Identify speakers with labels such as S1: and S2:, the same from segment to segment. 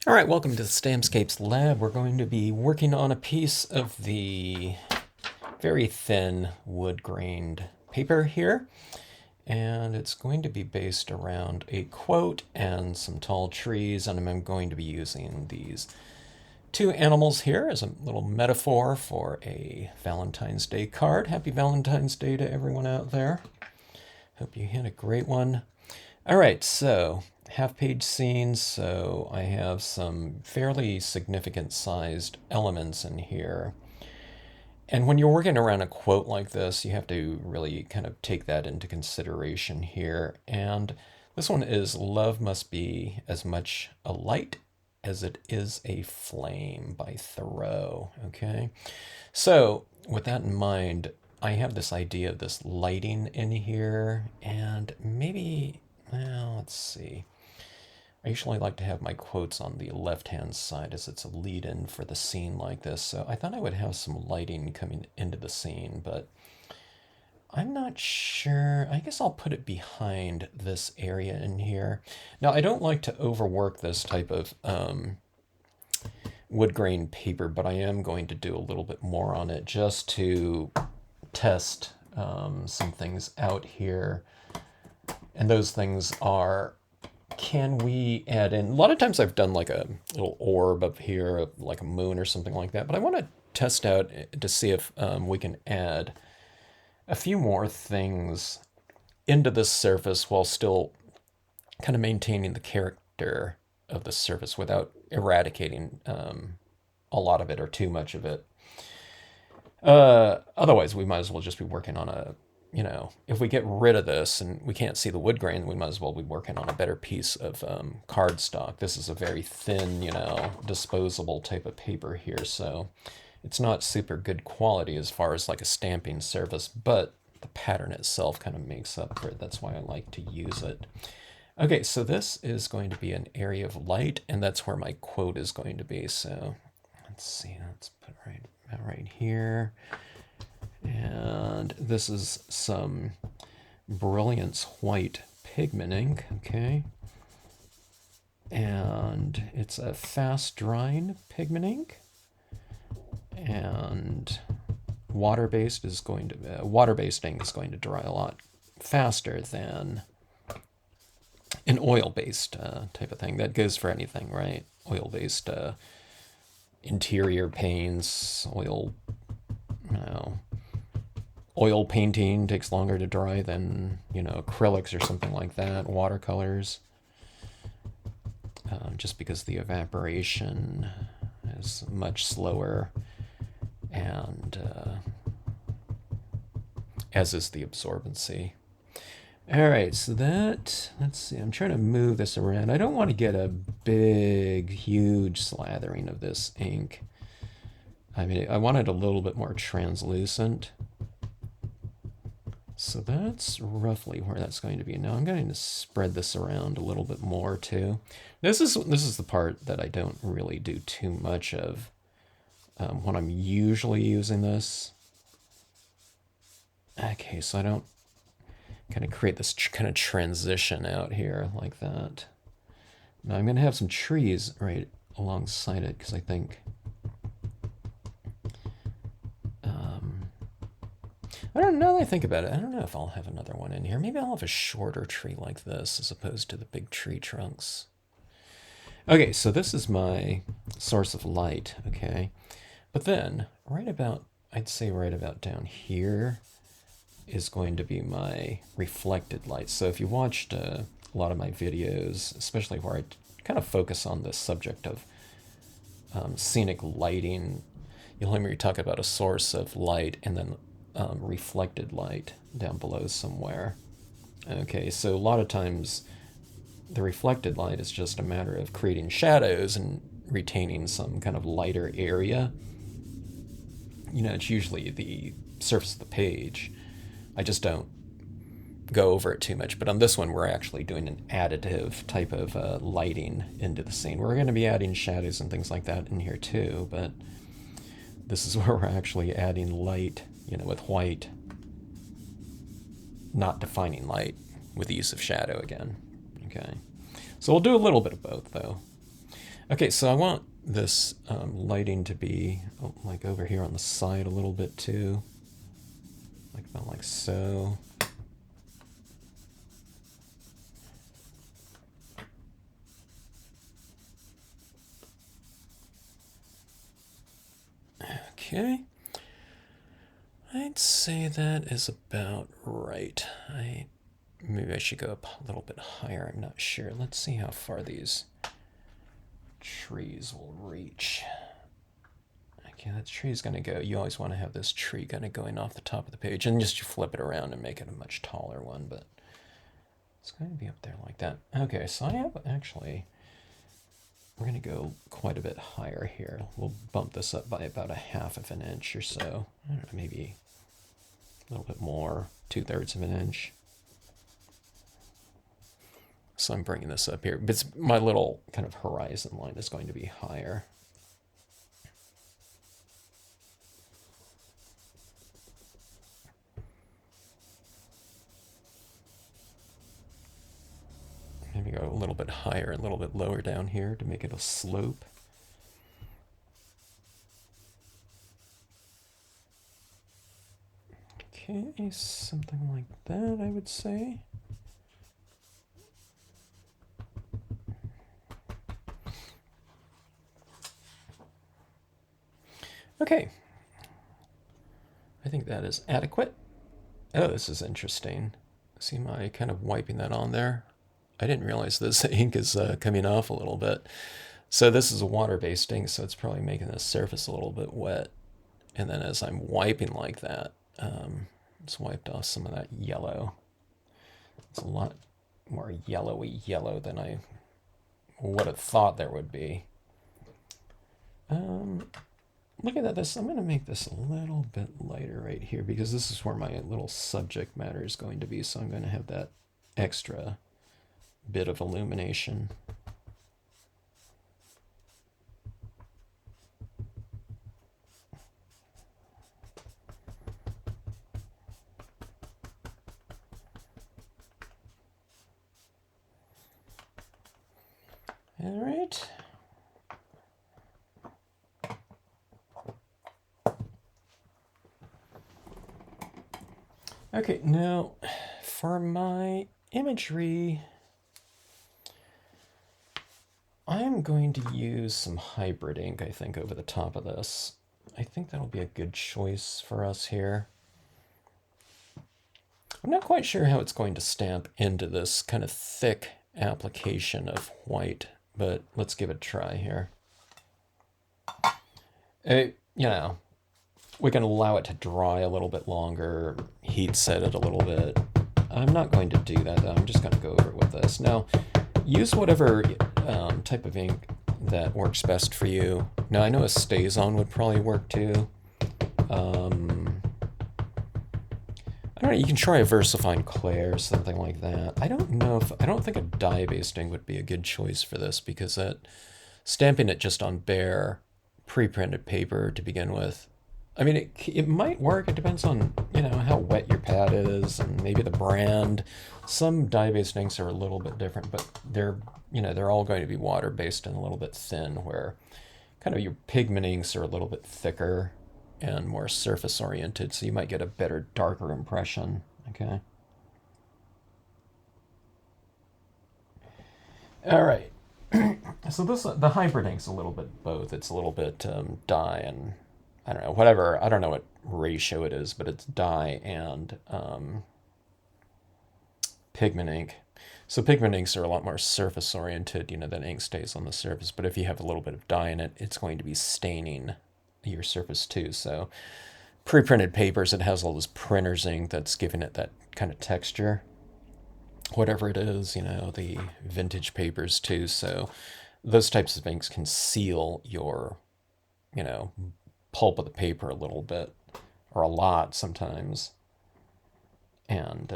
S1: All right, welcome to the Stampscapes lab. We're going to be working on a piece of the very thin wood-grained paper here, and it's going to be based around a quote and some tall trees, and I'm going to be using these two animals here as a little metaphor for a Valentine's Day card. Happy Valentine's Day to everyone out there. Hope you had a great one. All right, so half-page scenes, so I have some fairly significant sized elements in here. And when you're working around a quote like this, you have to really kind of take that into consideration here. And this one is "Love must be as much a light as it is a flame" by Thoreau. Okay, so with that in mind, I have this idea of this lighting in here, and maybe, well, let's see. I usually like to have my quotes on the left-hand side as it's a lead-in for the scene like this, so I thought I would have some lighting coming into the scene, but I'm not sure. I guess I'll put it behind this area in here. Now, I don't like to overwork this type of wood grain paper, but I am going to do a little bit more on it just to test some things out here. And those things are, can we add in, a lot of times I've done like a little orb up here, like a moon or something like that, but I want to test out to see if we can add a few more things into this surface while still kind of maintaining the character of the surface without eradicating a lot of it or too much of it. Otherwise, we might as well just be working on a, if we get rid of this and we can't see the wood grain, we might as well be working on a better piece of cardstock. This is a very thin, disposable type of paper here, so it's not super good quality as far as like a stamping surface, but the pattern itself kind of makes up for it. That's why I like to use it. Okay, so this is going to be an area of light, and that's where my quote is going to be. So let's see, let's put right here. And this is some Brilliance White pigment ink, okay? And it's a fast drying pigment ink. And water-based ink is going to dry a lot faster than an oil-based type of thing. That goes for anything, right? Oil-based interior paints, oil painting takes longer to dry than, acrylics or something like that, watercolors, just because the evaporation is much slower, and as is the absorbency. All right, so let's see, I'm trying to move this around. I don't want to get a big, huge slathering of this ink. I mean, I want it a little bit more translucent. So that's roughly where that's going to be. Now I'm going to spread this around a little bit more too. This is the part that I don't really do too much of when I'm usually using this. Okay, so I don't kind of create this kind of transition out here like that. Now I'm going to have some trees right alongside it because I think I don't know that I think about it. I don't know if I'll have another one in here. Maybe I'll have a shorter tree like this as opposed to the big tree trunks. Okay, so this is my source of light, okay? But then, I'd say right about down here is going to be my reflected light. So if you watched a lot of my videos, especially where I kind of focus on the subject of scenic lighting, you'll hear me talk about a source of light and then reflected light down below somewhere. Okay, so a lot of times the reflected light is just a matter of creating shadows and retaining some kind of lighter area. It's usually the surface of the page. I just don't go over it too much. But on this one, we're actually doing an additive type of lighting into the scene. We're going to be adding shadows and things like that in here too, but this is where we're actually adding light, with white, not defining light with the use of shadow again. Okay, so we'll do a little bit of both though. Okay, so I want this lighting to be like over here on the side a little bit too, like about like so. Okay. I'd say that is about right. Maybe I should go up a little bit higher. I'm not sure. Let's see how far these trees will reach. Okay, that tree's going to go. You always want to have this tree kind of going off the top of the page, and just flip it around and make it a much taller one, but it's going to be up there like that. Okay, so I have actually, we're going to go quite a bit higher here. We'll bump this up by about a half of an inch or so. I don't know, maybe a little bit more, 2/3 of an inch. So I'm bringing this up here. But my little kind of horizon line is going to be higher. Maybe go a little bit higher, a little bit lower down here to make it a slope. Okay, something like that, I would say. Okay. I think that is adequate. Oh, this is interesting. See my kind of wiping that on there? I didn't realize this ink is coming off a little bit. So this is a water-based ink, so it's probably making the surface a little bit wet. And then as I'm wiping like that, it's wiped off some of that yellow. It's a lot more yellowy yellow than I would have thought there would be. Looking at this, I'm going to make this a little bit lighter right here because this is where my little subject matter is going to be. So I'm going to have that extra bit of illumination. All right. Okay, now for my imagery, I'm going to use some hybrid ink, I think, over the top of this. I think that'll be a good choice for us here. I'm not quite sure how it's going to stamp into this kind of thick application of white, but let's give it a try here. You know, we can allow it to dry a little bit longer, heat set it a little bit. I'm not going to do that though. I'm just going to go over it with this. Now, use whatever type of ink that works best for you. Now, I know a StazOn would probably work too. I don't know, you can try a VersaFine Clay or something like that. I don't think a dye-based ink would be a good choice for this because stamping it just on bare pre-printed paper to begin with, I mean, it might work. It depends on, how wet your pad is and maybe the brand. Some dye-based inks are a little bit different, but they're all going to be water-based and a little bit thin, where kind of your pigment inks are a little bit thicker and more surface-oriented, so you might get a better, darker impression, okay? All right. So the hybrid ink's a little bit both. It's a little bit dye and I don't know, whatever. I don't know what ratio it is, but it's dye and pigment ink. So pigment inks are a lot more surface oriented, that ink stays on the surface. But if you have a little bit of dye in it, it's going to be staining your surface too. So pre-printed papers, it has all this printer's ink that's giving it that kind of texture. Whatever it is, the vintage papers too. So those types of inks can seal your, pulp of the paper a little bit, or a lot sometimes. And,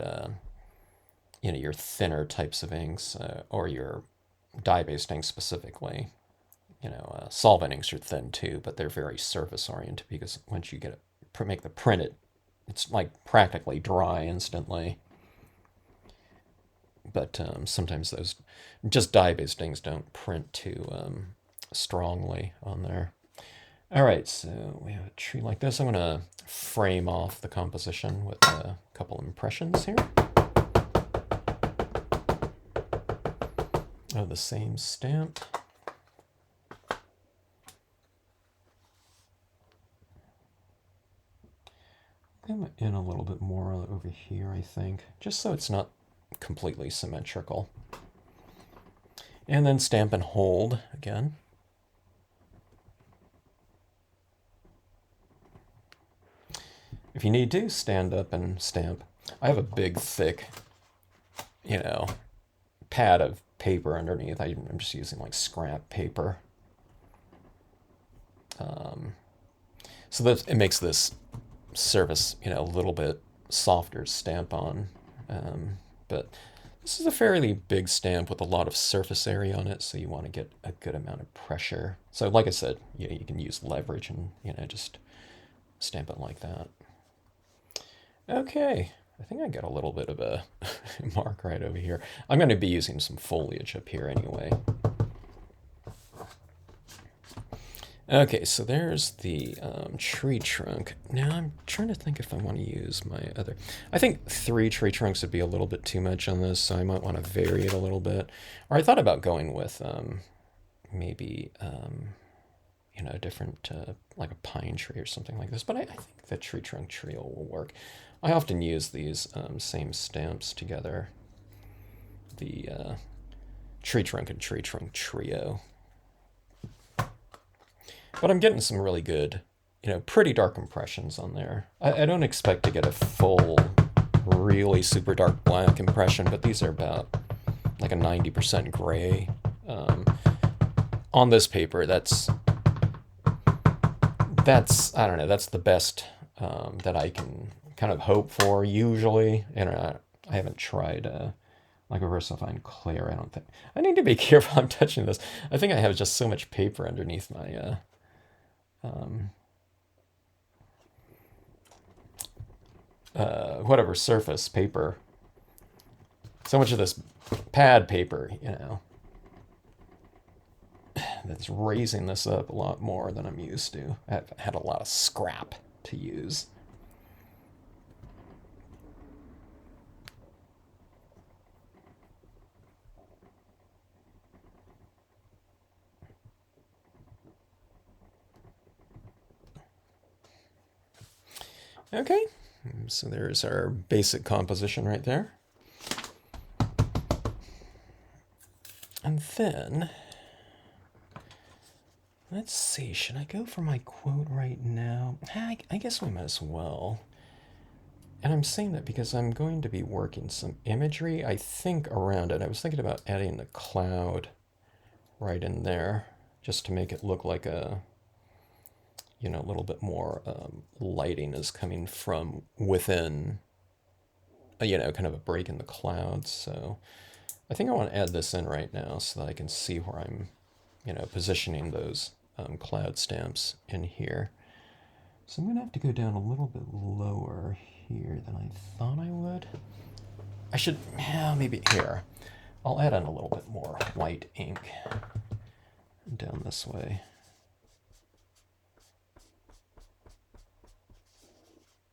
S1: your thinner types of inks, or your dye-based inks specifically. Solvent inks are thin too, but they're very surface oriented because once you make the print, it's like practically dry instantly. But sometimes those just dye-based inks don't print to strongly on there. All right, so we have a tree like this. I'm going to frame off the composition with a couple impressions here of the same stamp. Come in a little bit more over here, I think, just so it's not completely symmetrical. And then stamp and hold again. If you need to, stand up and stamp. I have a big, thick, pad of paper underneath. I'm just using like scrap paper. So that it makes this surface, a little bit softer to stamp on. But this is a fairly big stamp with a lot of surface area on it, so you want to get a good amount of pressure. So like I said, you can use leverage and, just stamp it like that. Okay, I think I got a little bit of a mark right over here. I'm going to be using some foliage up here anyway. Okay, so there's the tree trunk. Now I'm trying to think if I want to use my other... I think 3 tree trunks would be a little bit too much on this, so I might want to vary it a little bit. Or I thought about going with maybe, a different, like a pine tree or something like this. But I think the tree trunk trio will work. I often use these same stamps together. The tree trunk and tree trunk trio. But I'm getting some really good, pretty dark impressions on there. I don't expect to get a full, really super dark black impression, but these are about like a 90% gray. On this paper, that's I don't know, that's the best that I can kind of hope for usually. And I haven't tried like a VersaFine clear, I don't think. I need to be careful I'm touching this. I think I have just so much paper underneath my... whatever surface paper. So much of this pad paper, that's raising this up a lot more than I'm used to. I've had a lot of scrap to use. Okay, so there's our basic composition right there. And then, let's see, should I go for my quote right now? I guess we might as well. And I'm saying that because I'm going to be working some imagery, I think, around it. I was thinking about adding the cloud right in there, just to make it look like a little bit more lighting is coming from within, kind of a break in the clouds. So I think I want to add this in right now so that I can see where I'm, positioning those cloud stamps in here. So I'm going to have to go down a little bit lower here than I thought I would. I should, maybe here. I'll add in a little bit more white ink down this way.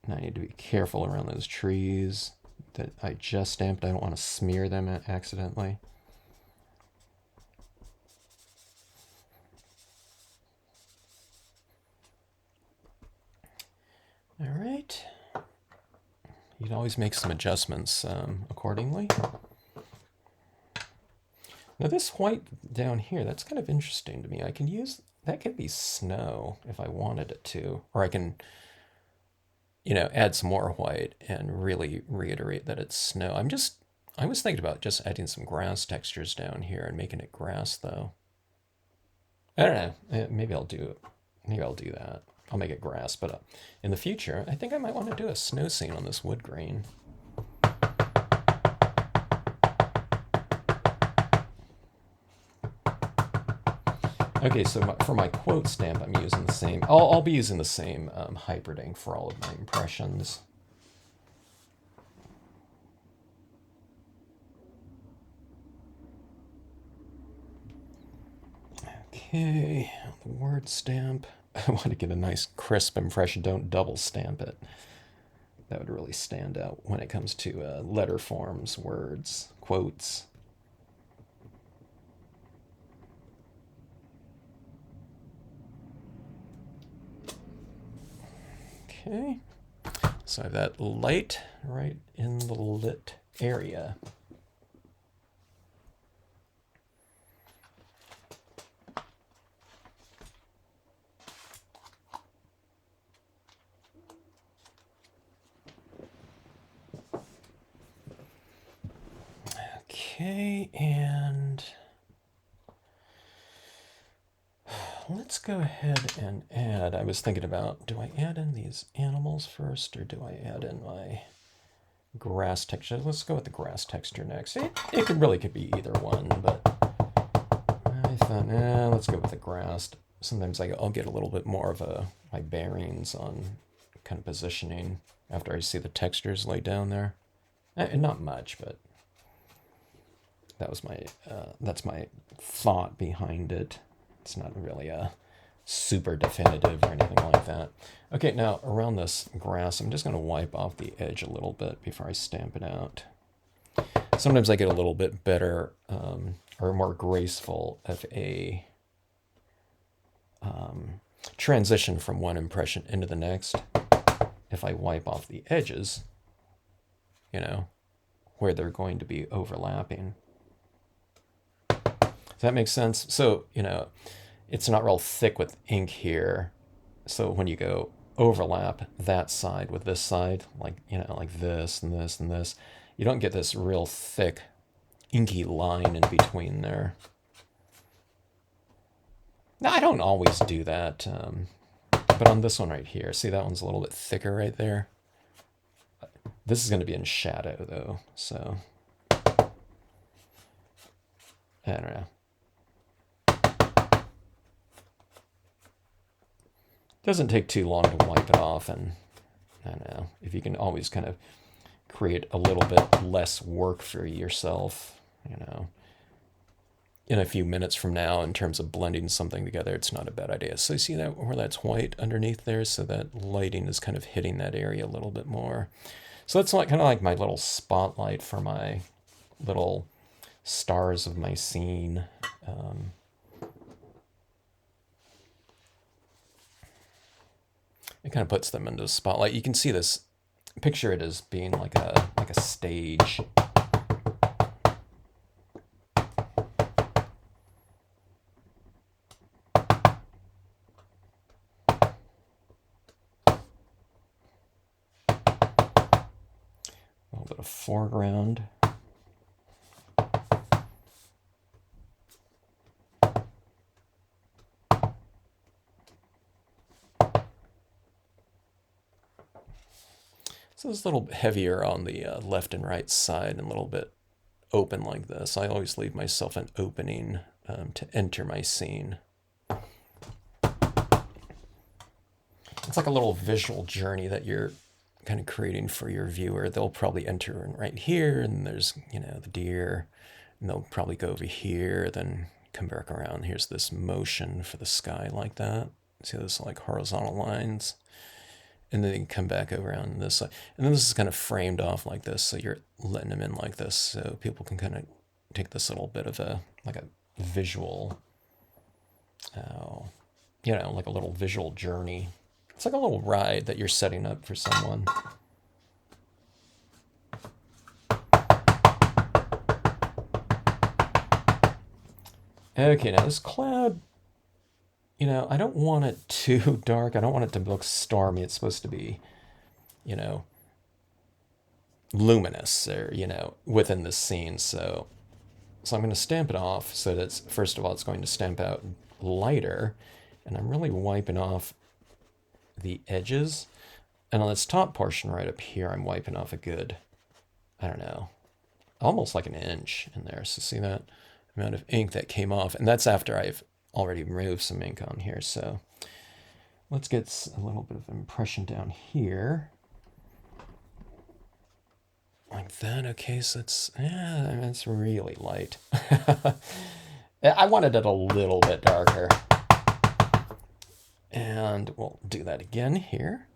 S1: And I need to be careful around those trees that I just stamped. I don't want to smear them accidentally. All right. You can always make some adjustments accordingly. Now this white down here, that's kind of interesting to me. I can use, that could be snow if I wanted it to, or I can, add some more white and really reiterate that it's snow. I was thinking about just adding some grass textures down here and making it grass though. I don't know, maybe I'll do that. I'll make it grass, but in the future, I think I might want to do a snow scene on this wood grain. Okay, so for my quote stamp, I'm using the same. I'll be using the same hyperdink for all of my impressions. Okay, the word stamp. I want to get a nice crisp impression. Don't double stamp it. That would really stand out when it comes to letter forms, words, quotes. Okay, so I have that light right in the lit area. Okay, and let's go ahead and add. I was thinking about, do I add in these animals first or do I add in my grass texture? Let's go with the grass texture next. It could be either one, but I thought, let's go with the grass. Sometimes I'll get a little bit more of my bearings on kind of positioning after I see the textures laid down there. Not much, but that's my thought behind it. It's not really a super definitive or anything like that. Okay, now around this grass, I'm just going to wipe off the edge a little bit before I stamp it out. Sometimes I get a little bit better or more graceful of a transition from one impression into the next if I wipe off the edges, where they're going to be overlapping. Does that make sense? So, it's not real thick with ink here. So when you go overlap that side with this side, like this and this and this, you don't get this real thick inky line in between there. Now, I don't always do that, but on this one right here, see that one's a little bit thicker right there? This is going to be in shadow though, so I don't know. Doesn't take too long to wipe it off, and I don't know, if you can always kind of create a little bit less work for yourself, in a few minutes from now in terms of blending something together, it's not a bad idea. So you see that where that's white underneath there, so that lighting is kind of hitting that area a little bit more. So that's kind of like my little spotlight for my little stars of my scene. It kind of puts them into the spotlight. You can see this, picture it as being like a stage. A little bit of foreground. So it's a little bit heavier on the left and right side and a little bit open like this. I always leave myself an opening to enter my scene. It's like a little visual journey that you're kind of creating for your viewer. They'll probably enter right here, and there's, the deer, and they'll probably go over here, then come back around. Here's this motion for the sky like that. See those like horizontal lines? And then you come back around this side. And then this is kind of framed off like this, so you're letting them in like this, so people can kind of take this little bit of a visual, like a little visual journey. It's like a little ride that you're setting up for someone. Okay, now this cloud, I don't want it too dark. I don't want it to look stormy. It's supposed to be, luminous or, within the scene. So I'm going to stamp it off so that first of all, it's going to stamp out lighter. And I'm really wiping off the edges. And on this top portion right up here, I'm wiping off a good, I don't know, almost like an inch in there. So see that amount of ink that came off? And that's after I've already removed some ink on here. So let's get a little bit of impression down here. Like that. Okay, so it's really light. I wanted it a little bit darker. And we'll do that again here.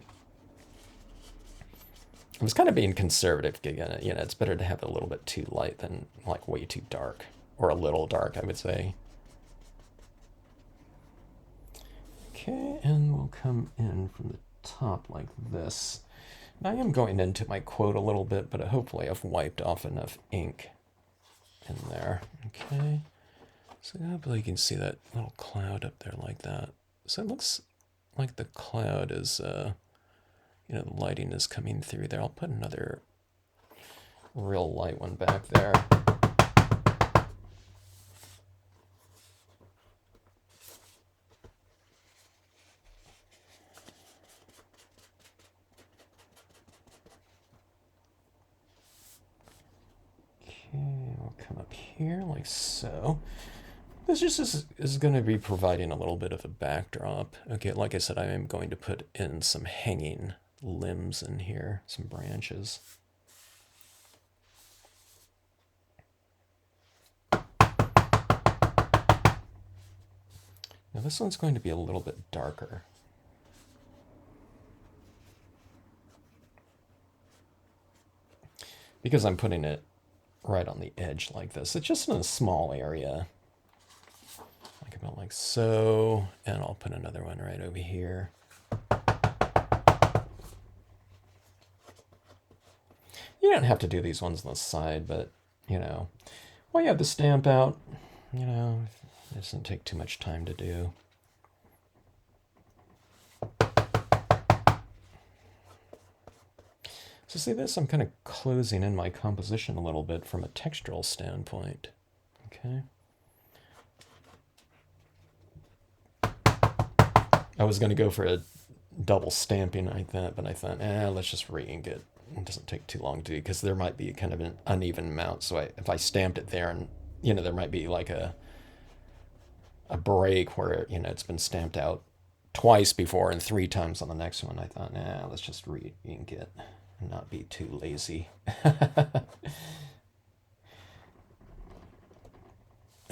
S1: I was kind of being conservative again. You know, it's better to have it a little bit too light than like way too dark, or a little dark, I would say. Okay, and we'll come in from the top like this. Now I am going into my quote a little bit, but hopefully I've wiped off enough ink in there. Okay, so hopefully you can see that little cloud up there like that. So it looks like the cloud is, you know, the lighting is coming through there. I'll put another real light one back there. We'll come up here like so. This just is going to be providing a little bit of a backdrop. Okay, like I said, I am going to put in some hanging limbs in here, some branches. Now this one's going to be a little bit darker. Because I'm putting it right on the edge like this. It's just in a small area. Like about like so. And I'll put another one right over here. You don't have to do these ones on the side, but, you know, while you have the stamp out, you know, it doesn't take too much time to do. So see this, I'm kind of closing in my composition a little bit from a textural standpoint. Okay. I was going to go for a double stamping like that, but I thought, let's just re-ink it. It doesn't take too long to do because there might be kind of an uneven amount. So if I stamped it there, and you know, there might be like a break where, you know, it's been stamped out twice before and 3 times on the next one. I thought, let's just re-ink it and not be too lazy.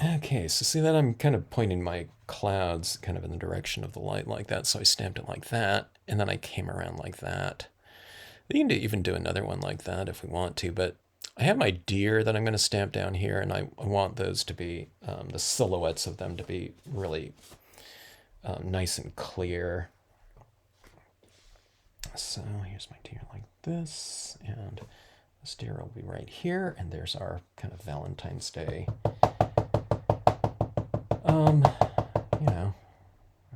S1: Okay, so see that I'm kind of pointing my clouds kind of in the direction of the light like that. So I stamped it like that, and then I came around like that. You can even do another one like that if we want to, but I have my deer that I'm going to stamp down here, and I want those to be, the silhouettes of them to be really nice and clear. So here's my deer like this, and this deer will be right here, and there's our kind of Valentine's Day. You know,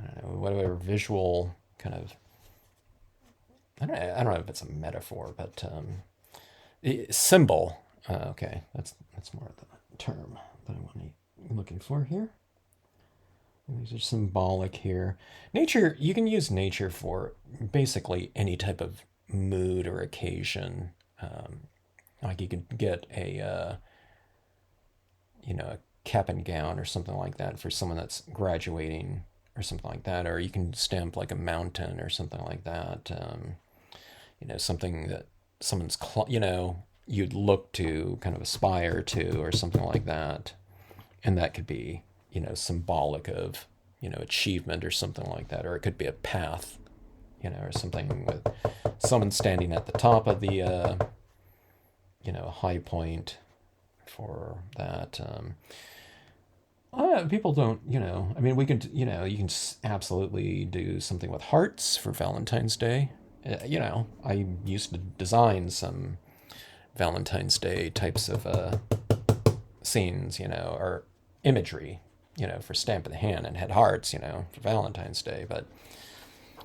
S1: I don't know, whatever visual kind of, I don't know if it's a metaphor, but symbol. Okay, that's more of the term that I'm looking for here. These are symbolic here. Nature, you can use nature for basically any type of mood or occasion. Like you could get a, you know, a cap and gown or something like that for someone that's graduating or something like that. Or you can stamp like a mountain or something like that. You know, something that someone's, you know, you'd look to, kind of aspire to, or something like that. And that could be, you know, symbolic of, you know, achievement or something like that. Or it could be a path, you know, or something with someone standing at the top of the, you know, high point for that. People don't, you know, I mean, we can, you know, you can absolutely do something with hearts for Valentine's Day. You know, I used to design some Valentine's Day types of scenes, you know, or imagery, you know, for Stamp of the Hand, and had hearts, you know, for Valentine's Day. But,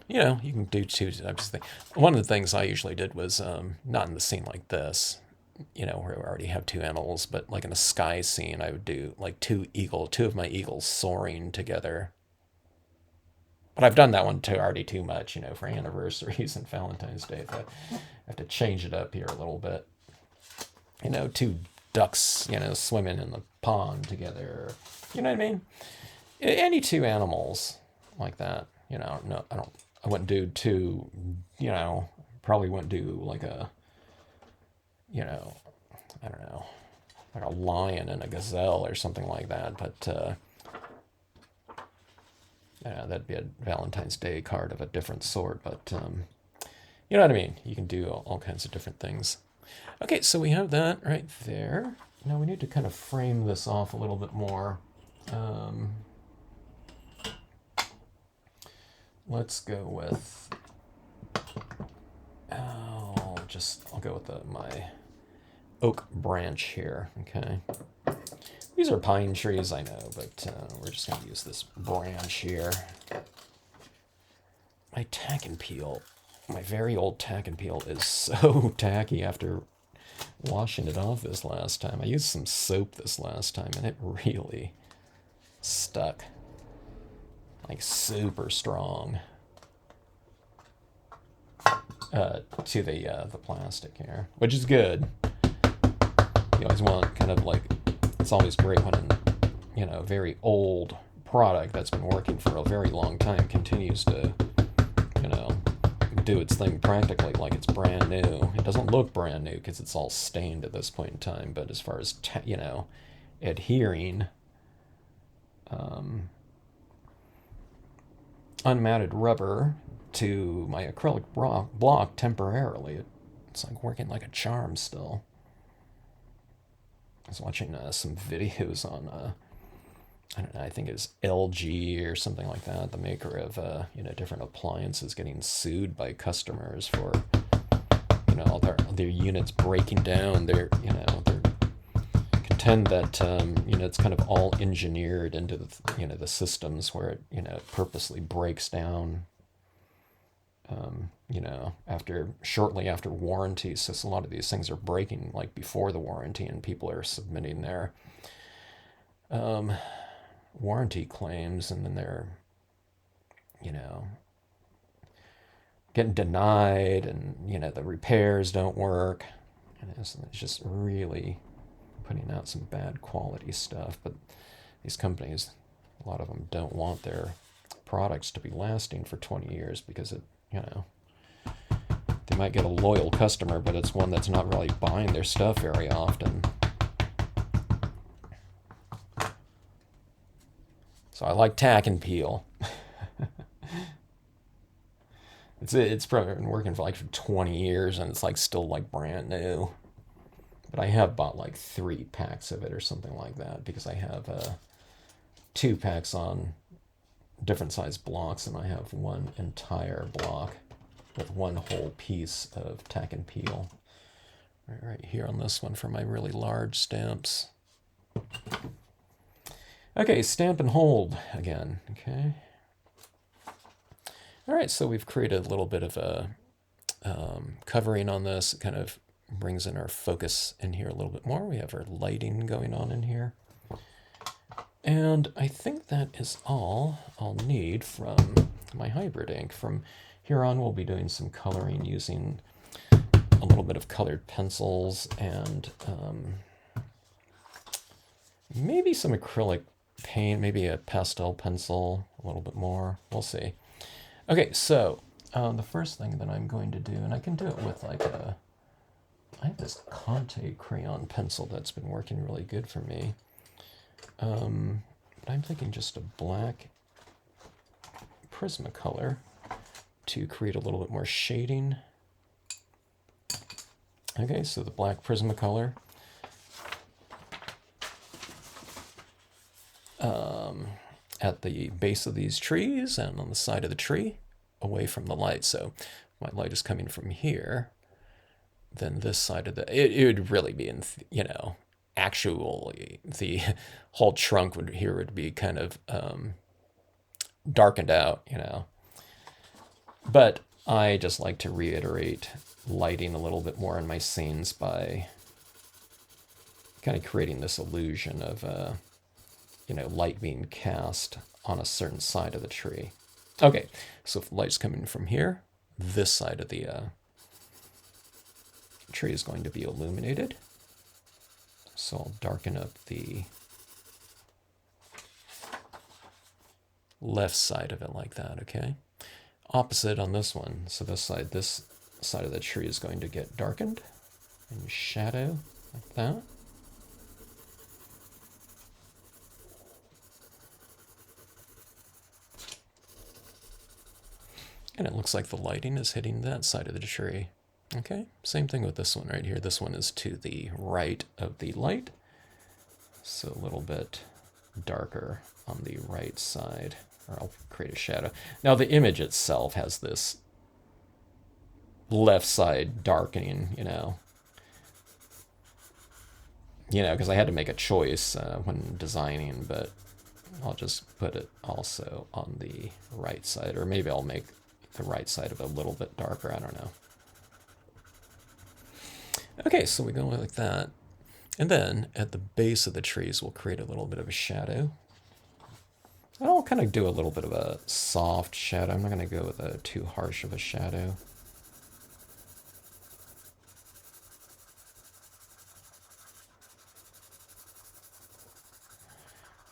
S1: you know, you can do 2 types of things. One of the things I usually did was not in the scene like this, you know, where we already have 2 animals, but like in a sky scene, I would do like 2 of my eagles soaring together. But I've done that one already too much, you know, for anniversaries and Valentine's Day. I have to change it up here a little bit. You know, 2 ducks, you know, swimming in the pond together. You know what I mean? Any 2 animals like that. You know, no, I wouldn't do 2, you know, probably wouldn't do like a, you know, I don't know, like a lion and a gazelle or something like that. But yeah, that'd be a Valentine's Day card of a different sort. But you know what I mean? You can do all kinds of different things. Okay, so we have that right there. Now we need to kind of frame this off a little bit more. Let's go with, I'll go with my oak branch here, okay? These are pine trees, I know, but we're just going to use this branch here. My tack and peel, my very old tack and peel is so tacky after washing it off this last time. I used some soap this last time, and it really stuck. Like super strong to the plastic here, which is good. You always want kind of like, it's always great when a very old product that's been working for a very long time continues to do its thing practically like it's brand new. It doesn't look brand new because it's all stained at this point in time, but as far as adhering, unmatted rubber to my acrylic block temporarily, it's like working like a charm still. I was watching some videos on I don't know, I think it's LG or something like that, the maker of different appliances, getting sued by customers for all their units breaking down. They contend that it's kind of all engineered into the systems where it purposely breaks down shortly after warranty. So a lot of these things are breaking like before the warranty, and people are submitting their warranty claims, and then they're getting denied, and the repairs don't work, and it's just really putting out some bad quality stuff. But these companies, a lot of them don't want their products to be lasting for 20 years because they might get a loyal customer, but it's one that's not really buying their stuff very often. So I like tack and peel. It's probably been working for 20 years, and it's like still like brand new. But I have bought like 3 packs of it or something like that, because I have 2 packs on different size blocks, and I have one entire block with one whole piece of tack and peel right here on this one for my really large stamps. Okay, stamp and hold again. Okay. All right, so we've created a little bit of a covering on this. It kind of brings in our focus in here a little bit more. We have our lighting going on in here. And I think that is all I'll need from my hybrid ink. From here on, we'll be doing some coloring using a little bit of colored pencils and maybe some acrylic paint, maybe a pastel pencil, a little bit more. We'll see. Okay, so the first thing that I'm going to do, and I can do it with I have this Conte crayon pencil that's been working really good for me. But I'm thinking just a black Prismacolor to create a little bit more shading. Okay, so the black Prismacolor. At the base of these trees and on the side of the tree, away from the light. So my light is coming from here, then this side of it would really be in, actually the whole trunk would be kind of darkened out, But I just like to reiterate lighting a little bit more in my scenes by kind of creating this illusion of light being cast on a certain side of the tree. Okay, so if the light's coming from here, this side of the tree is going to be illuminated. So I'll darken up the left side of it like that, okay? Opposite on this one. So this side of the tree is going to get darkened and shadow like that. And it looks like the lighting is hitting that side of the tree. Okay, same thing with this one right here. This one is to the right of the light, so a little bit darker on the right side, or I'll create a shadow. Now the image itself has this left side darkening, because I had to make a choice when designing, but I'll just put it also on the right side, or maybe I'll make the right side of it a little bit darker, I don't know. Okay, so we go like that. And then at the base of the trees, we'll create a little bit of a shadow. I'll kind of do a little bit of a soft shadow. I'm not going to go with a too harsh of a shadow.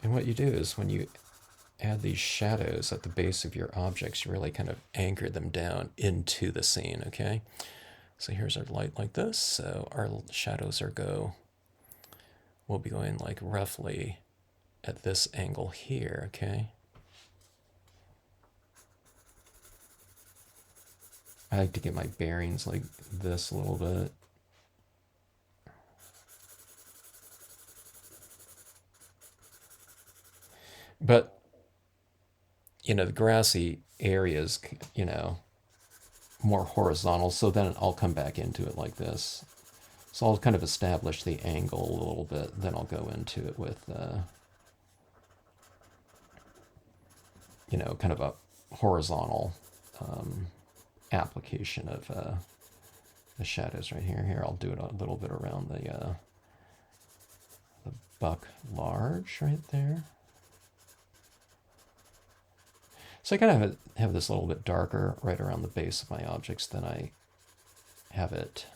S1: And what you do is when you add these shadows at the base of your objects, you really kind of anchor them down into the scene, okay? So here's our light like this. So our shadows will be going like roughly at this angle here, okay? I like to get my bearings like this a little bit. But, the grassy areas, more horizontal, so then I'll come back into it like this. So I'll kind of establish the angle a little bit, then I'll go into it with, kind of a horizontal application of the shadows right here. Here, I'll do it a little bit around the buck large right there. So I kind of have this a little bit darker right around the base of my objects, then I have it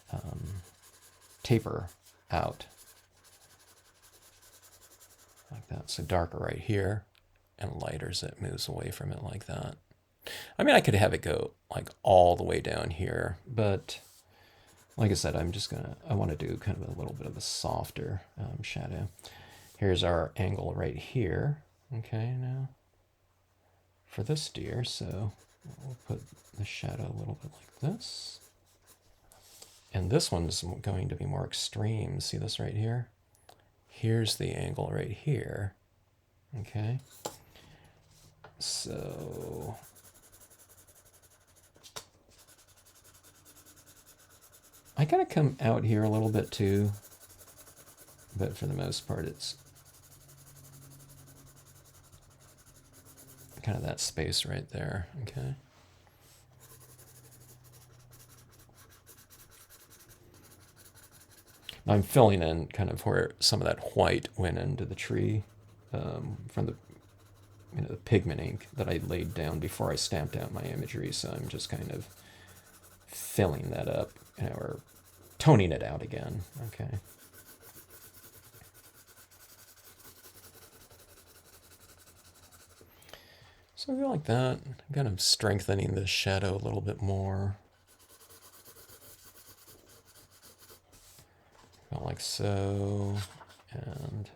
S1: taper out like that. So darker right here and lighter as it moves away from it like that. I mean, I could have it go like all the way down here, but like I said, I want to do kind of a little bit of a softer shadow. Here's our angle right here. Okay, now for this deer, so we'll put the shadow a little bit like this. And this one's going to be more extreme. See this right here? Here's the angle right here. Okay. So I gotta come out here a little bit too, but for the most part it's kind of that space right there, okay? I'm filling in kind of where some of that white went into the tree from the the pigment ink that I laid down before I stamped out my imagery. So I'm just kind of filling that up, or toning it out again, okay? So I go like that, kind of strengthening the shadow a little bit more. About like so, and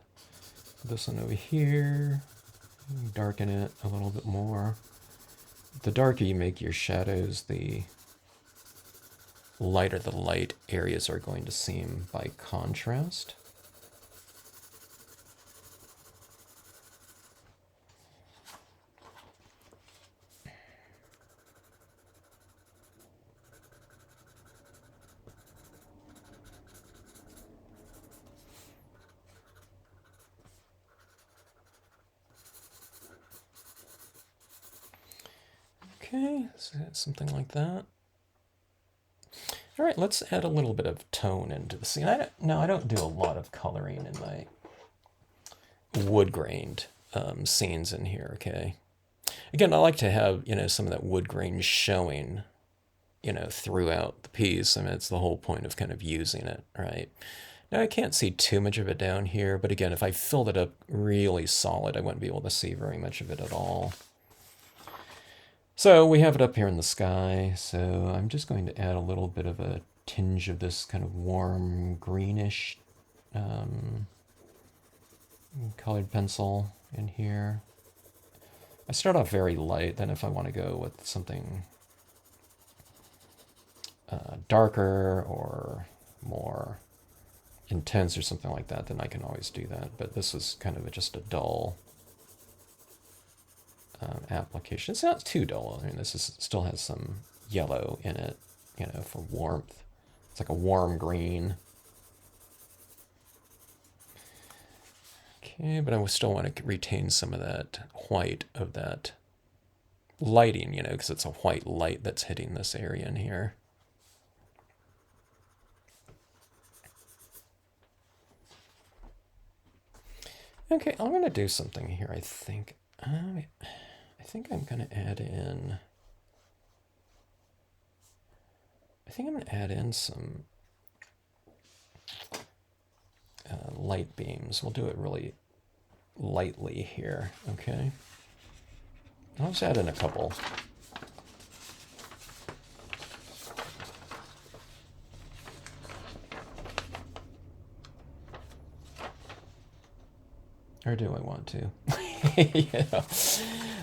S1: this one over here, darken it a little bit more. The darker you make your shadows, the lighter the light areas are going to seem by contrast. Okay, so something like that. All right, let's add a little bit of tone into the scene. I don't do a lot of coloring in my wood-grained scenes in here, okay? Again, I like to have, some of that wood grain showing, throughout the piece. I mean, it's the whole point of kind of using it, right? Now, I can't see too much of it down here, but again, if I filled it up really solid, I wouldn't be able to see very much of it at all. So we have it up here in the sky, so I'm just going to add a little bit of a tinge of this kind of warm greenish colored pencil in here. I start off very light, then if I want to go with something darker or more intense or something like that, then I can always do that. But this is kind of just a dull application. It's not too dull. I mean, this is still has some yellow in it, you know, for warmth. It's like a warm green. Okay, but I still want to retain some of that white of that lighting, you know, because it's a white light that's hitting this area in here. Okay, I'm going to do something here, I think. I think I'm going to add in... I think I'm going to add in some light beams. We'll do it really lightly here, okay? I'll just add in a couple. Or do I want to? Yeah.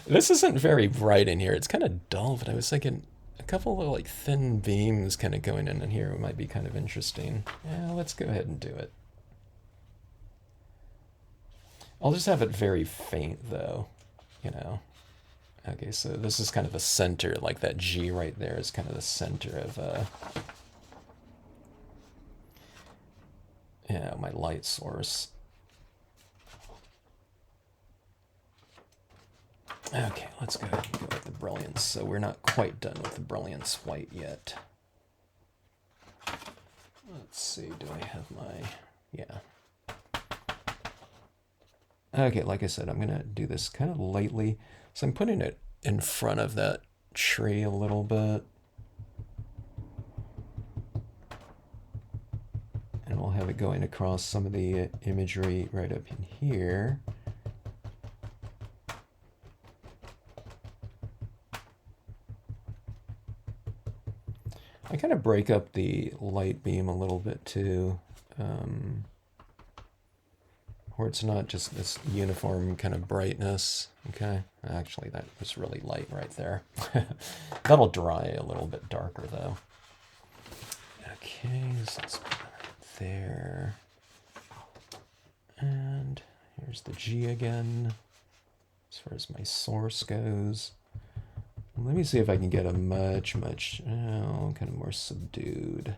S1: This isn't very bright in here. It's kind of dull, but I was thinking a couple of like thin beams kind of going in here might be kind of interesting. Yeah, let's go ahead and do it. I'll just have it very faint though, you know. Okay, so this is kind of the center, like that G right there is kind of the center of yeah, my light source. Okay, let's go ahead and go with the brilliance. So we're not quite done with the brilliance white yet. Let's see, do I have my, yeah. Okay, like I said, I'm gonna do this kind of lightly. So I'm putting it in front of that tree a little bit. And we'll have it going across some of the imagery right up in here. I kind of break up the light beam a little bit too, where it's not just this uniform kind of brightness. Okay, actually that was really light right there. That'll dry a little bit darker though. Okay, so let's put that there. And here's the G again, as far as my source goes. Let me see if I can get a much, kind of more subdued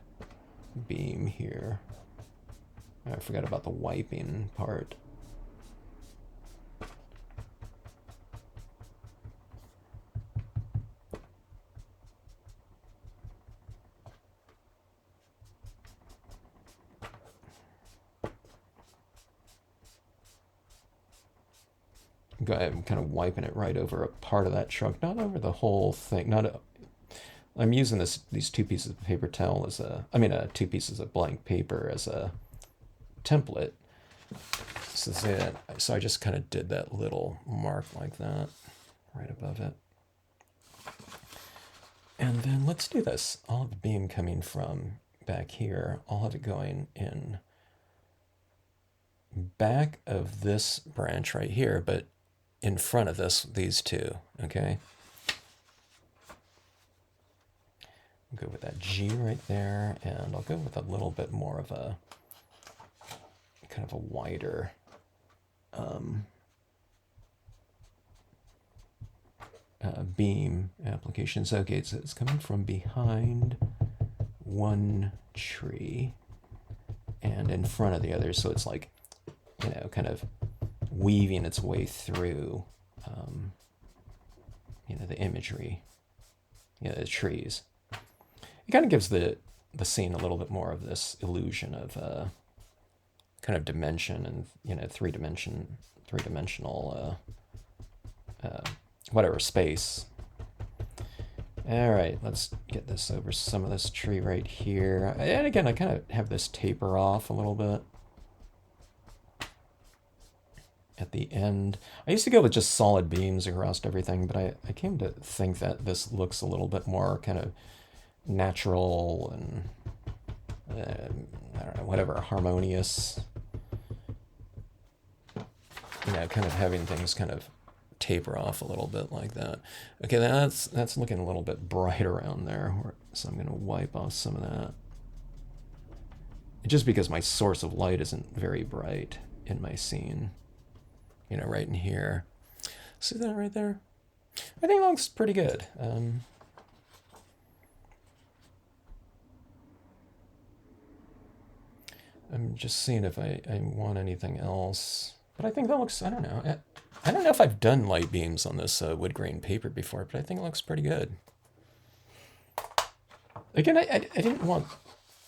S1: beam here. I forgot about the wiping part. I'm kind of wiping it right over a part of that trunk, not over the whole thing. I'm using these 2 pieces of paper towel as two pieces of blank paper as a template. So I just kind of did that little mark like that right above it. And then let's do this. I'll have the beam coming from back here. I'll have it going in back of this branch right here, but in front of these two, okay? I'll go with that G right there, and I'll go with a little bit more of a kind of a wider beam applications. Okay, so it's coming from behind one tree and in front of the other, so it's like, you know, kind of weaving its way through, you know, the imagery, you know, the trees. It kind of gives the scene a little bit more of this illusion of kind of dimension and, you know, three-dimensional whatever space. All right, let's get this over some of this tree right here. And again, I kind of have this taper off a little bit at the end. I used to go with just solid beams across everything, but I came to think that this looks a little bit more kind of natural and I don't know, whatever, harmonious. You know, kind of having things kind of taper off a little bit like that. Okay, that's looking a little bit bright around there, so I'm going to wipe off some of that. Just because my source of light isn't very bright in my scene. You know, right in here. See that right there? I think it looks pretty good. I'm just seeing if I want anything else. But I think that looks, I don't know. I don't know if I've done light beams on this wood grain paper before, but I think it looks pretty good. Again, I didn't want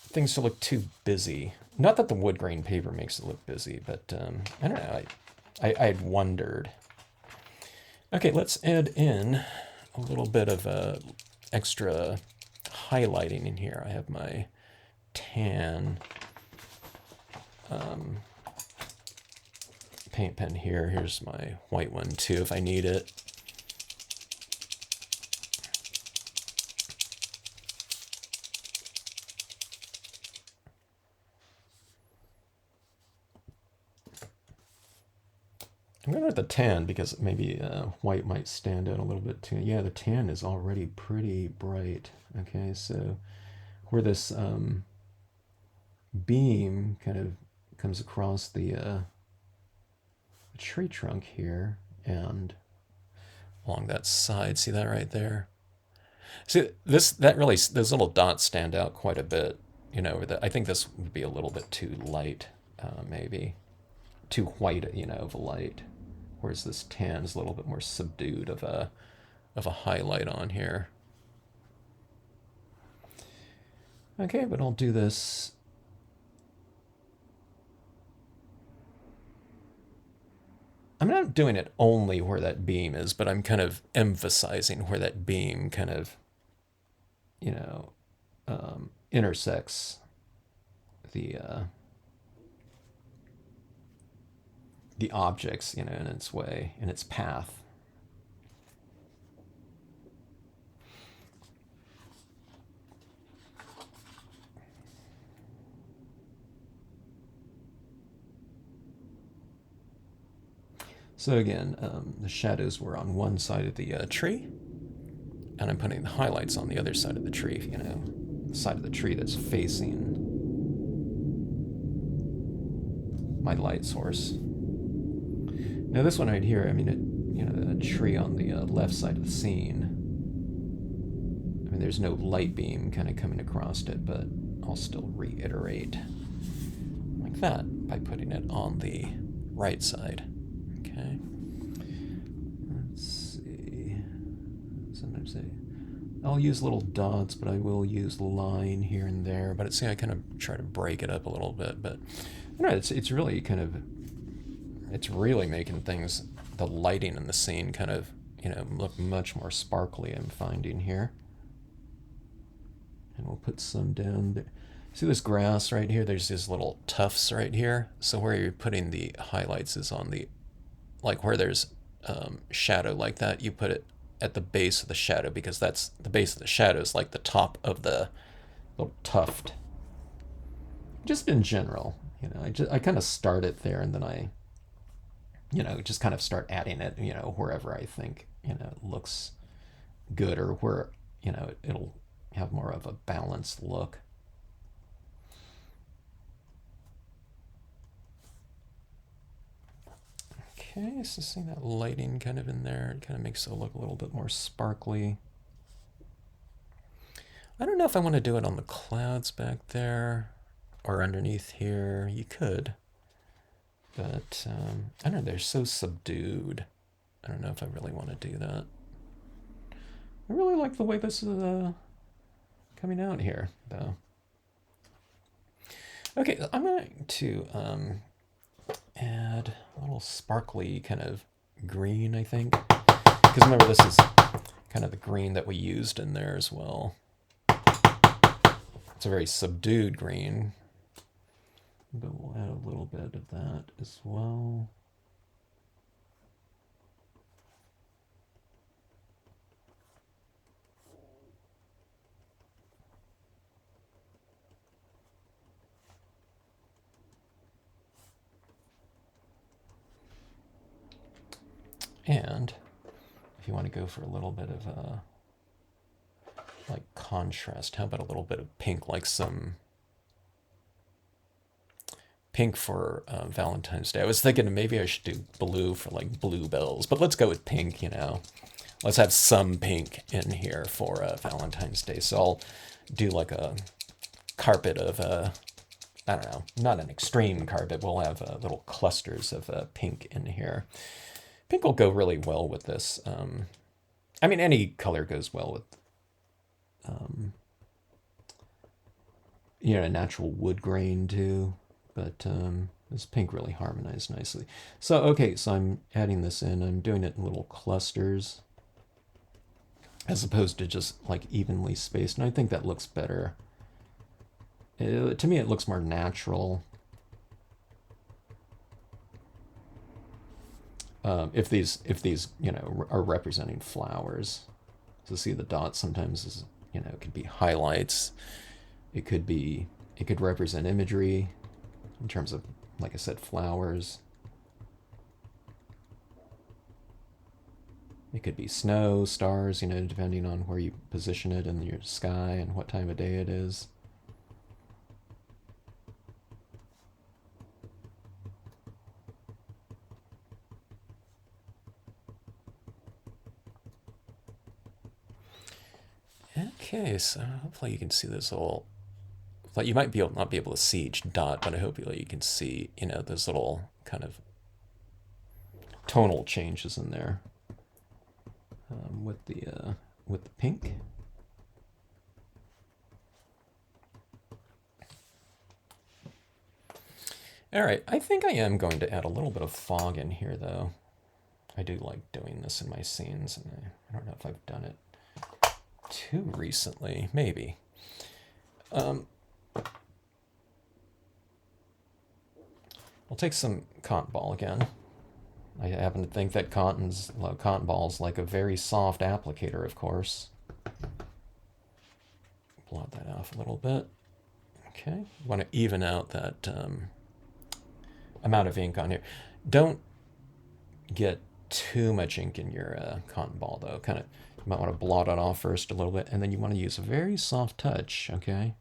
S1: things to look too busy. Not that the wood grain paper makes it look busy, but I don't know. I had wondered. Okay, let's add in a little bit of extra highlighting in here. I have my tan paint pen here. Here's my white one too if I need it. I'm going with the tan because maybe white might stand out a little bit too. Yeah, the tan is already pretty bright. Okay, so where this beam kind of comes across the tree trunk here and along that side, see that right there? See those little dots stand out quite a bit. You know, I think this would be a little bit too light, maybe too white, you know, of a light. Whereas this tan is a little bit more subdued of a highlight on here. Okay, but I'll do this. I'm not doing it only where that beam is, but I'm kind of emphasizing where that beam kind of, you know, intersects the objects, you know, in its way, in its path. So again, the shadows were on one side of the tree, and I'm putting the highlights on the other side of the tree, you know, the side of the tree that's facing my light source. Now this one right here, I mean, you know, a tree on the left side of the scene. I mean, there's no light beam kind of coming across it, but I'll still reiterate like that by putting it on the right side. Okay. Let's see. Sometimes I'll use little dots, but I will use line here and there. But see, I kind of try to break it up a little bit. But you know, it's really kind of, it's really making things, the lighting in the scene kind of, you know, look much more sparkly, I'm finding here. And we'll put some down there. See this grass right here? There's these little tufts right here. So where you're putting the highlights is on the, like where there's shadow like that, you put it at the base of the shadow because that's the base of the shadow is like the top of the little tuft. Just in general, you know, I kind of start it there and then I, you know, just kind of start adding it, you know, wherever I think, you know, it looks good or where, you know, it'll have more of a balanced look. Okay, so see that lighting kind of in there, it kind of makes it look a little bit more sparkly. I don't know if I want to do it on the clouds back there or underneath here. You could, but I don't know, they're so subdued. I don't know if I really want to do that. I really like the way this is coming out here, though. Okay, I'm going to add a little sparkly kind of green, I think. Because remember, this is kind of the green that we used in there as well. It's a very subdued green, but we'll add a little bit of that as well. And if you want to go for a little bit of like contrast, how about a little bit of pink, like some pink for Valentine's Day. I was thinking maybe I should do blue for like bluebells, but let's go with pink, you know. Let's have some pink in here for Valentine's Day. So I'll do like a carpet of, I don't know, not an extreme carpet. We'll have little clusters of pink in here. Pink will go really well with this. I mean, any color goes well with, you know, natural wood grain too. But this pink really harmonized nicely. So, okay, so I'm adding this in. I'm doing it in little clusters as opposed to just like evenly spaced. And I think that looks better. To me, it looks more natural. If these you know are representing flowers, so see the dots sometimes is, you know, it could be highlights. It could represent imagery in terms of, like I said, flowers. It could be snow, stars, you know, depending on where you position it in your sky and what time of day it is. Okay, so hopefully you can see this all. Like you might not be able to see each dot, but I hope you can see, you know, those little kind of tonal changes in there with the pink. All right, I think I am going to add a little bit of fog in here, though. I do like doing this in my scenes, and I don't know if I've done it too recently. Maybe. We'll take some cotton ball again. I happen to think that cotton ball is like a very soft applicator, of course. Blot that off a little bit. Okay, you want to even out that amount of ink on here. Don't get too much ink in your cotton ball, though. Kind of, you might want to blot it off first a little bit, and then you want to use a very soft touch, okay,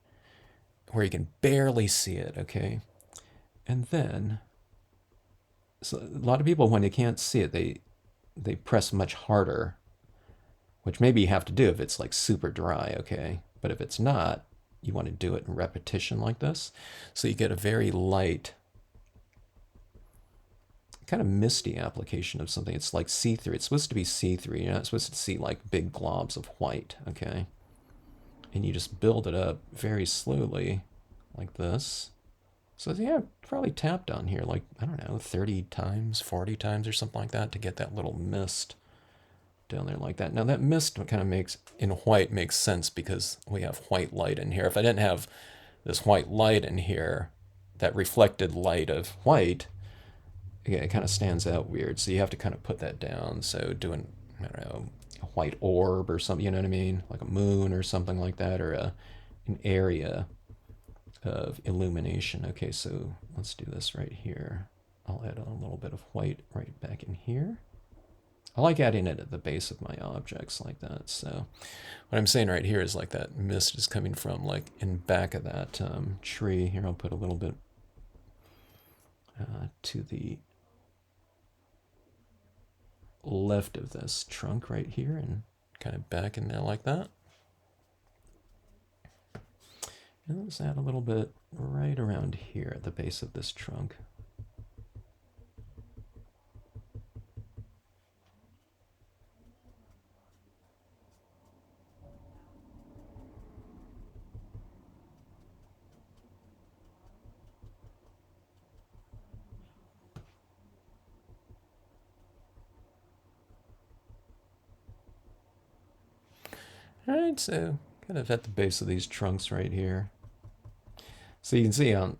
S1: where you can barely see it, okay. And then, so a lot of people, when they can't see it, they press much harder, which maybe you have to do if it's like super dry, okay. But if it's not, you want to do it in repetition like this, so you get a very light, kind of misty application of something. It's like see-through. It's supposed to be see-through. You're not supposed to see like big globs of white, okay? And you just build it up very slowly like this. So yeah, probably tap down here like, I don't know, 30 times, 40 times or something like that to get that little mist down there like that. Now that mist kind of makes, in white, makes sense because we have white light in here. If I didn't have this white light in here, that reflected light of white, yeah, it kind of stands out weird. So you have to kind of put that down. So doing, I don't know, a white orb or something, you know what I mean? Like a moon or something like that, or an area of illumination. Okay, so let's do this right here. I'll add a little bit of white right back in here. I like adding it at the base of my objects like that. So what I'm saying right here is like that mist is coming from like in back of that tree. Here I'll put a little bit to the left of this trunk right here and kind of back in there like that. And let's add a little bit right around here at the base of this trunk. All right, so kind of at the base of these trunks right here. So you can see on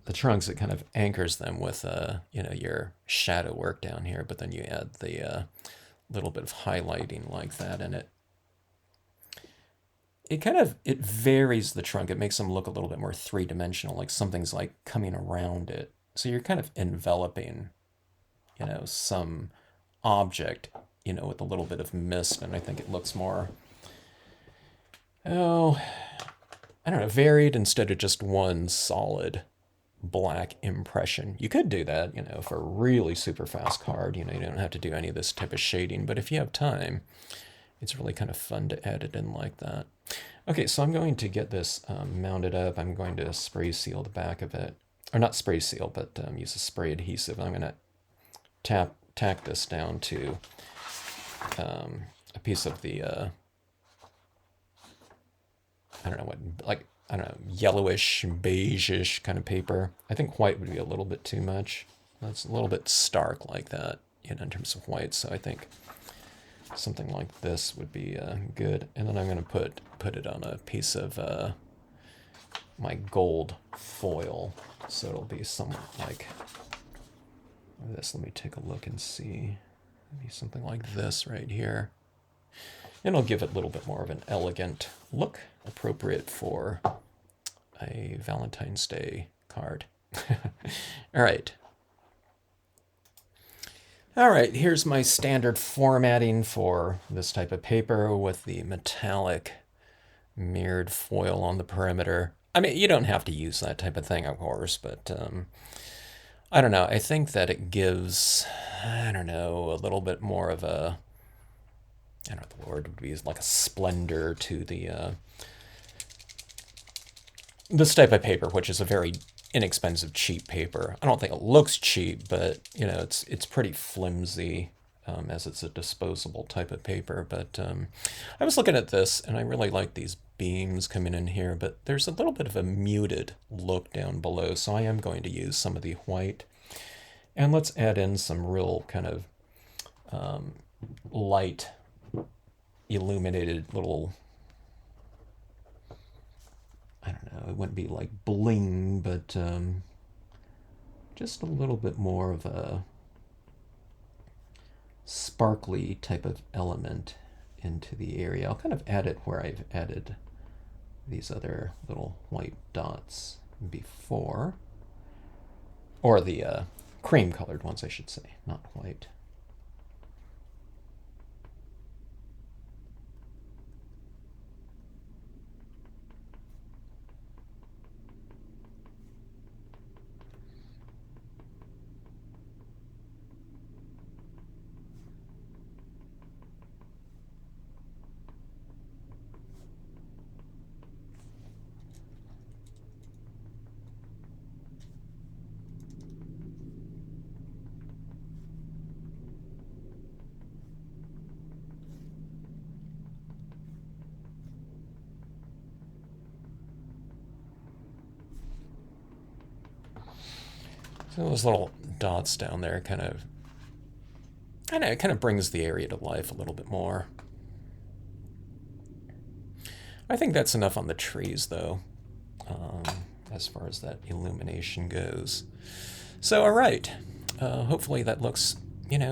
S1: the trunks, it kind of anchors them with, you know, your shadow work down here, but then you add the little bit of highlighting like that, and it kind of, it varies the trunk. It makes them look a little bit more three-dimensional, like something's like coming around it. So you're kind of enveloping, you know, some object, with a little bit of mist, and I think it looks more, oh, I don't know, varied instead of just one solid black impression. You could do that, for a really super fast card. You don't have to do any of this type of shading, but if you have time, it's really kind of fun to add it in like that. Okay, so I'm going to get this mounted up. I'm going to spray seal the back of it. Or not spray seal, but use a spray adhesive. I'm going to tack this down to a piece of the, I don't know what, like, I don't know, yellowish, beige-ish kind of paper. I think white would be a little bit too much. That's a little bit stark like that, in terms of white. So I think something like this would be good. And then I'm going to put it on a piece of my gold foil. So it'll be something like this. Let me take a look and see. Maybe something like this right here. And it'll give it a little bit more of an elegant look, appropriate for a Valentine's Day card. All right. All right, here's my standard formatting for this type of paper with the metallic mirrored foil on the perimeter. I mean, you don't have to use that type of thing, of course, but I don't know. I think that it gives, I don't know, a little bit more of a, I don't know what the word would be, like a splendor to the this type of paper, which is a very inexpensive, cheap paper. I don't think it looks cheap, but it's pretty flimsy as it's a disposable type of paper. But I was looking at this, and I really like these beams coming in here, but there's a little bit of a muted look down below, so I am going to use some of the white. And let's add in some real kind of light illuminated little, I don't know, it wouldn't be like bling, but just a little bit more of a sparkly type of element into the area. I'll kind of add it where I've added these other little white dots before. Or the cream colored ones, I should say, not white. So those little dots down there kind of, I don't know, it kind of brings the area to life a little bit more. I think that's enough on the trees, though, as far as that illumination goes. So, all right. Hopefully that looks,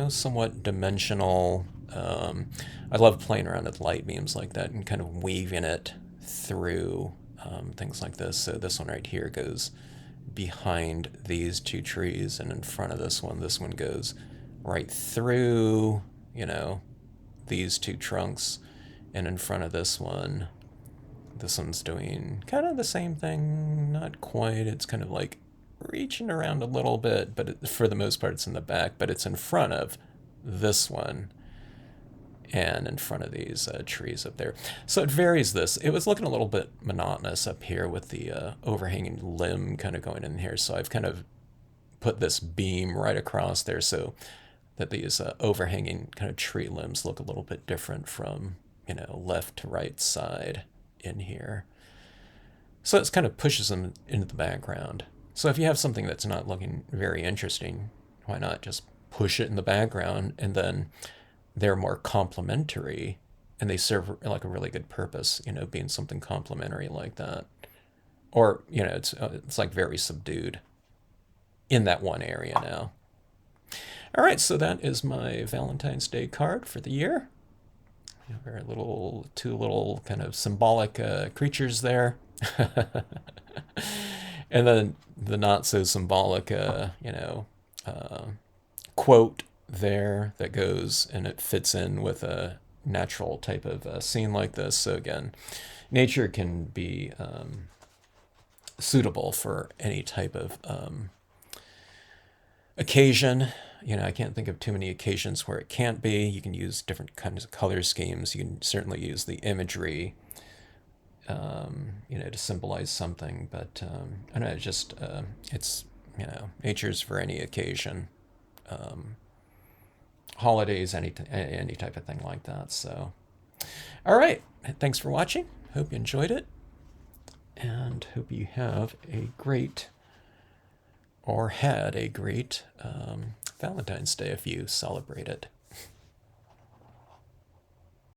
S1: somewhat dimensional. I love playing around with light beams like that and kind of weaving it through things like this. So this one right here goes behind these two trees, and in front of this one goes right through, these two trunks, and in front of this one's doing kind of the same thing, not quite. It's kind of like reaching around a little bit, but for the most part it's in the back, but it's in front of this one and in front of these trees up there. So it varies this. It was looking a little bit monotonous up here with the overhanging limb kind of going in here, so I've kind of put this beam right across there so that these overhanging kind of tree limbs look a little bit different from, left to right side in here. So it kind of pushes them into the background. So if you have something that's not looking very interesting, why not just push it in the background, and then they're more complementary and they serve like a really good purpose, being something complementary like that. Or, it's like very subdued in that one area now. All right, so that is my Valentine's Day card for the year. Very two little kind of symbolic creatures there. And then the not so symbolic, quote there that goes and it fits in with a natural type of scene like this. So again, nature can be suitable for any type of occasion. You know, I can't think of too many occasions where it can't be. You can use different kinds of color schemes. You can certainly use the imagery, you know, to symbolize something. But I don't know, it's, you know, nature's for any occasion. Holidays, any type of thing like that. So, all right. Thanks for watching. Hope you enjoyed it. And hope you have a great, or had a great Valentine's Day if you celebrate it.